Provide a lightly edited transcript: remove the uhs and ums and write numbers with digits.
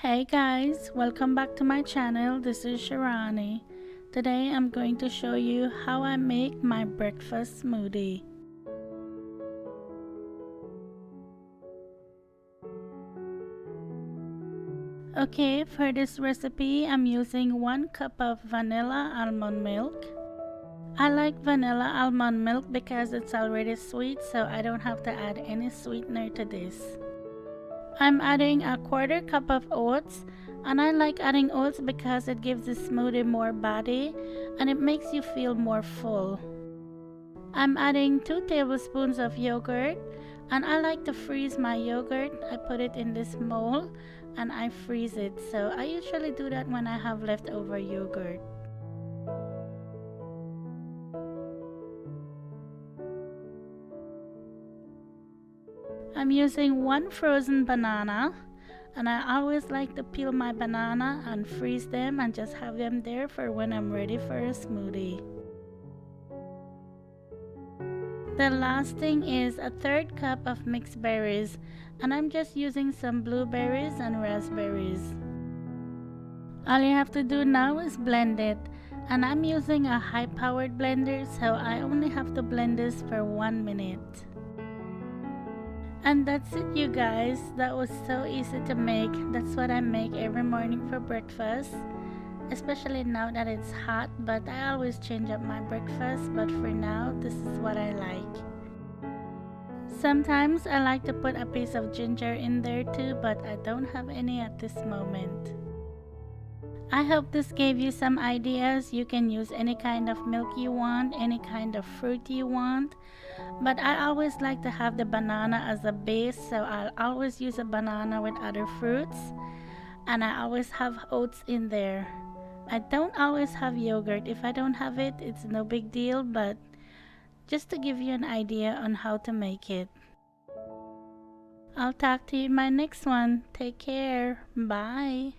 Hey guys, welcome back to my channel. This is Shirani. Today I'm going to show you how I make my breakfast smoothie. Okay, for this recipe I'm using 1 cup of vanilla almond milk. I like vanilla almond milk because it's already sweet, so I don't have to add any sweetener to this. I'm adding a 1/4 cup of oats, and I like adding oats because it gives the smoothie more body and it makes you feel more full. I'm adding 2 tablespoons of yogurt, and I like to freeze my yogurt. I put it in this mold and I freeze it, so I usually do that when I have leftover yogurt. I'm using 1 frozen banana, and I always like to peel my banana and freeze them and just have them there for when I'm ready for a smoothie. The last thing is a 1/3 cup of mixed berries, and I'm just using some blueberries and raspberries. All you have to do now is blend it, and I'm using a high-powered blender, so I only have to blend this for 1 minute. And that's it, you guys. That was so easy to make. That's what I make every morning for breakfast, especially now that it's hot, but I always change up my breakfast, but for now this is what I like. Sometimes I like to put a piece of ginger in there too, but I don't have any at this moment. I hope this gave you some ideas. You can use any kind of milk you want, any kind of fruit you want, but I always like to have the banana as a base, so I'll always use a banana with other fruits, and I always have oats in there. I don't always have yogurt. If I don't have it, it's no big deal, but just to give you an idea on how to make it. I'll talk to you in my next one. Take care. Bye.